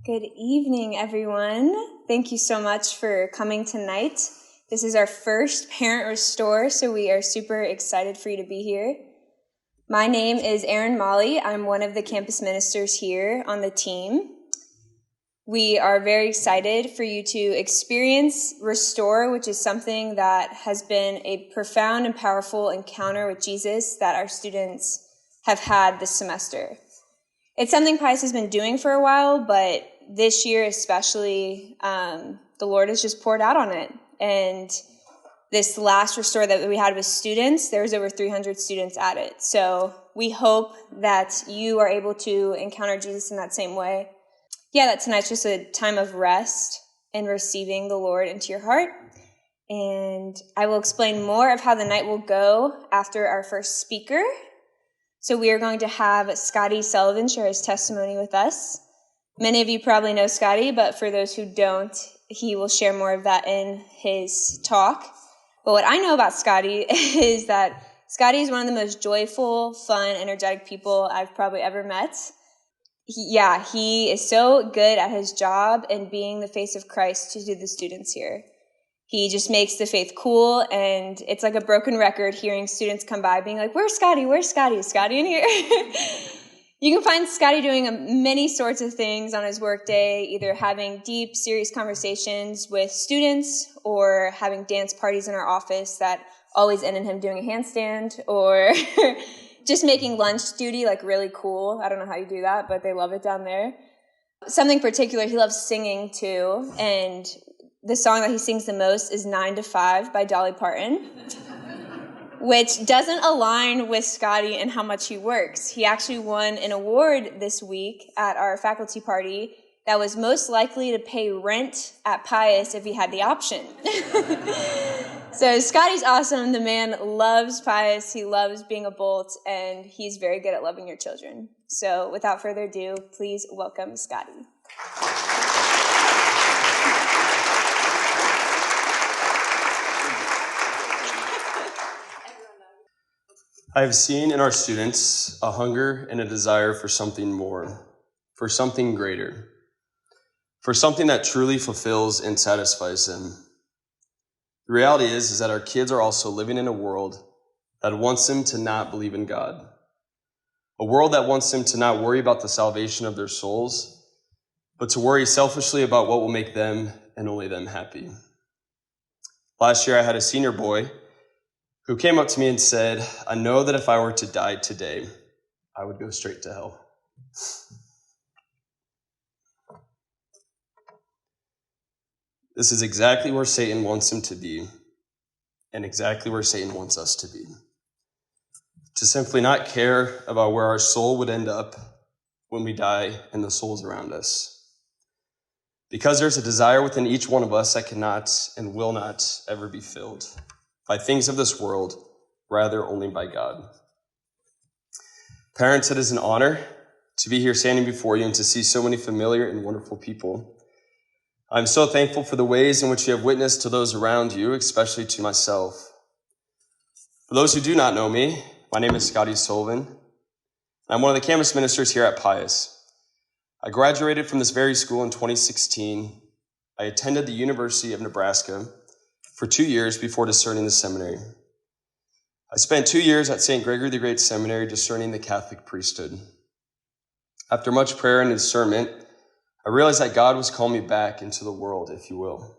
Good evening, everyone. Thank you so much for coming tonight. This is our first Parent Restore, so we are super excited for you to be here. My name is Erin Molly. I'm one of the campus ministers here on the team. We are very excited for you to experience Restore, which is something that has been a profound and powerful encounter with Jesus that our students have had this semester. It's something Pius has been doing for a while, but this year especially, the Lord has just poured out on it. And this last Restore that we had with students, there was over 300 students at it. So we hope that you are able to encounter Jesus in that same way. Yeah, that tonight's just a time of rest and receiving the Lord into your heart. And I will explain more of how the night will go after our first speaker. So we are going to have Scotty Sullivan share his testimony with us. Many of you probably know Scotty, but for those who don't, he will share more of that in his talk. But what I know about Scotty is that Scotty is one of the most joyful, fun, energetic people I've probably ever met. He is so good at his job and being the face of Christ to the students here. He just makes the faith cool, and it's like a broken record hearing students come by being like, "Where's Scotty? Where's Scotty? Is Scotty in here?" You can find Scotty doing many sorts of things on his workday, either having deep, serious conversations with students or having dance parties in our office that always end in him doing a handstand, or just making lunch duty like really cool. I don't know how you do that, but they love it down there. Something particular, he loves singing too, and the song that he sings the most is 9 to 5 by Dolly Parton, which doesn't align with Scotty and how much he works. He actually won an award this week at our faculty party that was most likely to pay rent at Pius if he had the option. So Scotty's awesome. The man loves Pius. He loves being a Bolt, and he's very good at loving your children. So without further ado, please welcome Scotty. I have seen in our students a hunger and a desire for something more, for something greater, for something that truly fulfills and satisfies them. The reality is that our kids are also living in a world that wants them to not believe in God, a world that wants them to not worry about the salvation of their souls, but to worry selfishly about what will make them and only them happy. Last year, I had a senior boy who came up to me and said, "I know that if I were to die today, I would go straight to hell." This is exactly where Satan wants him to be, and exactly where Satan wants us to be. To simply not care about where our soul would end up when we die and the souls around us. Because there's a desire within each one of us that cannot and will not ever be filled by things of this world, rather only by God. Parents, it is an honor to be here standing before you and to see so many familiar and wonderful people. I'm so thankful for the ways in which you have witnessed to those around you, especially to myself. For those who do not know me, my name is Scotty Sullivan. I'm one of the campus ministers here at Pius. I graduated from this very school in 2016. I attended the University of Nebraska for 2 years before discerning the seminary. I spent 2 years at St. Gregory the Great Seminary discerning the Catholic priesthood. After much prayer and discernment, I realized that God was calling me back into the world, if you will.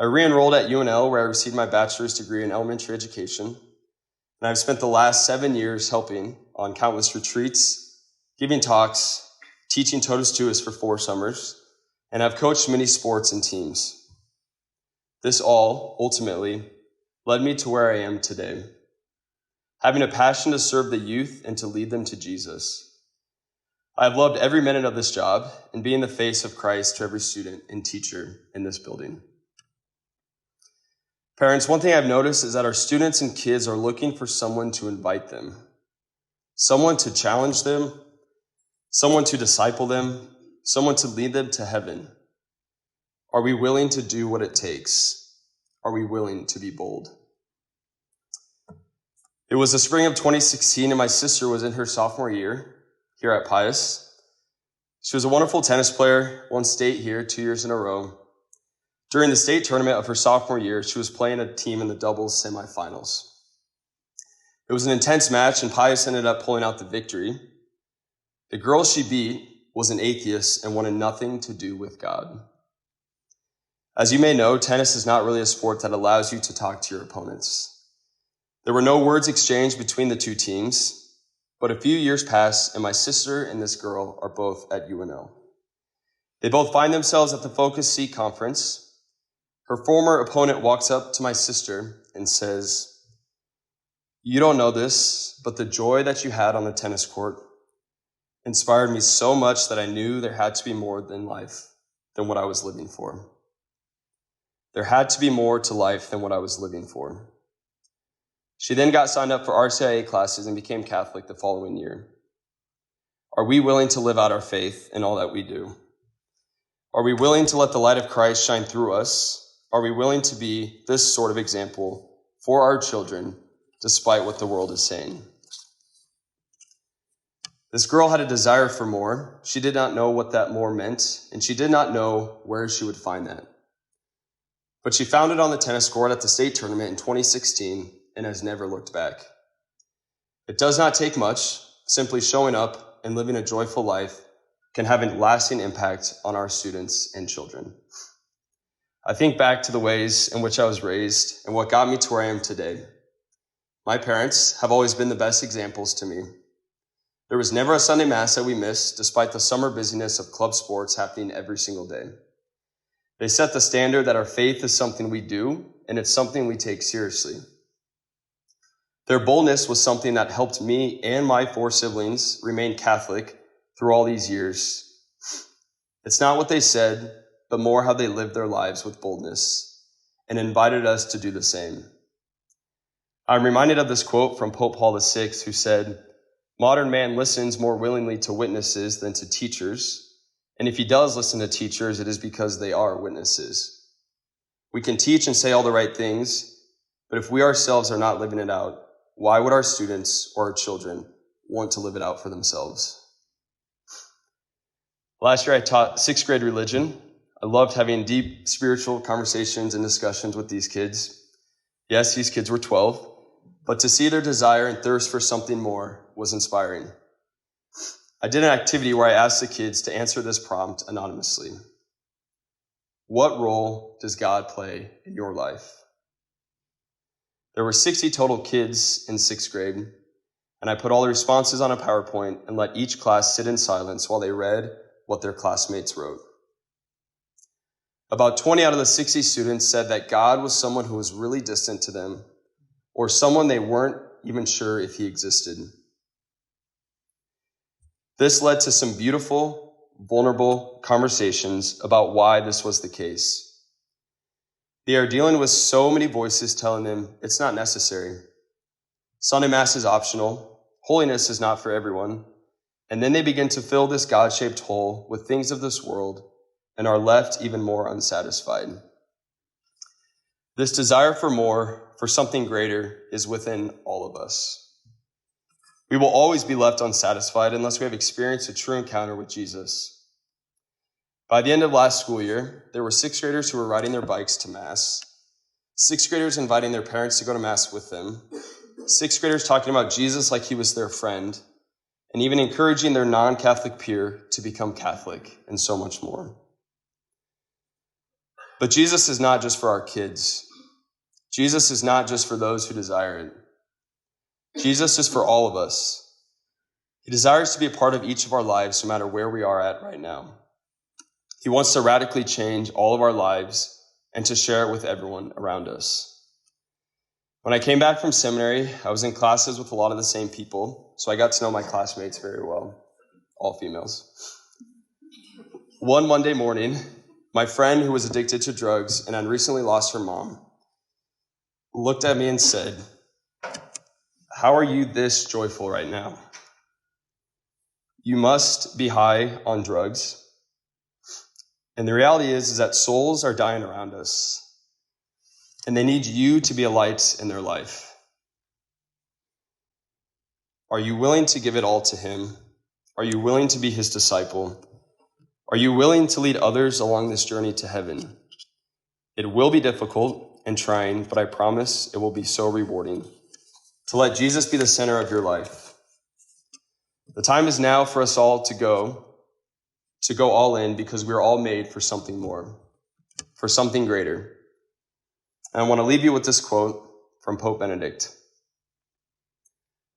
I re-enrolled at UNL, where I received my bachelor's degree in elementary education, and I've spent the last 7 years helping on countless retreats, giving talks, teaching Totus Tuus for 4 summers, and I've coached many sports and teams. This all, ultimately, led me to where I am today, having a passion to serve the youth and to lead them to Jesus. I've loved every minute of this job and being the face of Christ to every student and teacher in this building. Parents, one thing I've noticed is that our students and kids are looking for someone to invite them, someone to challenge them, someone to disciple them, someone to lead them to heaven. Are we willing to do what it takes? Are we willing to be bold? It was the spring of 2016, and my sister was in her sophomore year here at Pius. She was a wonderful tennis player, won state here 2 years in a row. During the state tournament of her sophomore year, she was playing a team in the doubles semifinals. It was an intense match, and Pius ended up pulling out the victory. The girl she beat was an atheist and wanted nothing to do with God. As you may know, tennis is not really a sport that allows you to talk to your opponents. There were no words exchanged between the two teams, but a few years pass, and my sister and this girl are both at UNO. They both find themselves at the Focus C conference. Her former opponent walks up to my sister and says, "You don't know this, but the joy that you had on the tennis court inspired me so much that I knew there had to be more than life than what I was living for. There had to be more to life than what I was living for." She then got signed up for RCIA classes and became Catholic the following year. Are we willing to live out our faith in all that we do? Are we willing to let the light of Christ shine through us? Are we willing to be this sort of example for our children, despite what the world is saying? This girl had a desire for more. She did not know what that more meant, and she did not know where she would find that. But she found it on the tennis court at the state tournament in 2016 and has never looked back. It does not take much. Simply showing up and living a joyful life can have a lasting impact on our students and children. I think back to the ways in which I was raised and what got me to where I am today. My parents have always been the best examples to me. There was never a Sunday Mass that we missed, despite the summer busyness of club sports happening every single day. They set the standard that our faith is something we do, and it's something we take seriously. Their boldness was something that helped me and my 4 siblings remain Catholic through all these years. It's not what they said, but more how they lived their lives with boldness and invited us to do the same. I'm reminded of this quote from Pope Paul VI, who said, "Modern man listens more willingly to witnesses than to teachers, and if he does listen to teachers, it is because they are witnesses." We can teach and say all the right things, but if we ourselves are not living it out, why would our students or our children want to live it out for themselves? Last year, I taught 6th grade religion. I loved having deep spiritual conversations and discussions with these kids. Yes, these kids were 12, but to see their desire and thirst for something more was inspiring. I did an activity where I asked the kids to answer this prompt anonymously. What role does God play in your life? There were 60 total kids in 6th grade, and I put all the responses on a PowerPoint and let each class sit in silence while they read what their classmates wrote. About 20 out of the 60 students said that God was someone who was really distant to them, or someone they weren't even sure if he existed. This led to some beautiful, vulnerable conversations about why this was the case. They are dealing with so many voices telling them it's not necessary. Sunday Mass is optional. Holiness is not for everyone. And then they begin to fill this God-shaped hole with things of this world and are left even more unsatisfied. This desire for more, for something greater, is within all of us. We will always be left unsatisfied unless we have experienced a true encounter with Jesus. By the end of last school year, there were 6th graders who were riding their bikes to Mass, 6th graders inviting their parents to go to Mass with them, 6th graders talking about Jesus like he was their friend, and even encouraging their non-Catholic peer to become Catholic, and so much more. But Jesus is not just for our kids. Jesus is not just for those who desire it. Jesus is for all of us. He desires to be a part of each of our lives, no matter where we are at right now. He wants to radically change all of our lives and to share it with everyone around us. When I came back from seminary, I was in classes with a lot of the same people, so I got to know my classmates very well, all females. One Monday morning, my friend who was addicted to drugs and had recently lost her mom looked at me and said, "How are you this joyful right now? You must be high on drugs." And the reality is that souls are dying around us, and they need you to be a light in their life. Are you willing to give it all to him? Are you willing to be his disciple? Are you willing to lead others along this journey to heaven? It will be difficult and trying, but I promise it will be so rewarding to let Jesus be the center of your life. The time is now for us all to go all in, because we are all made for something more, for something greater. And I want to leave you with this quote from Pope Benedict.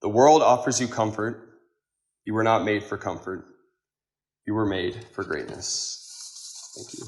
The world offers you comfort. You were not made for comfort. You were made for greatness. Thank you.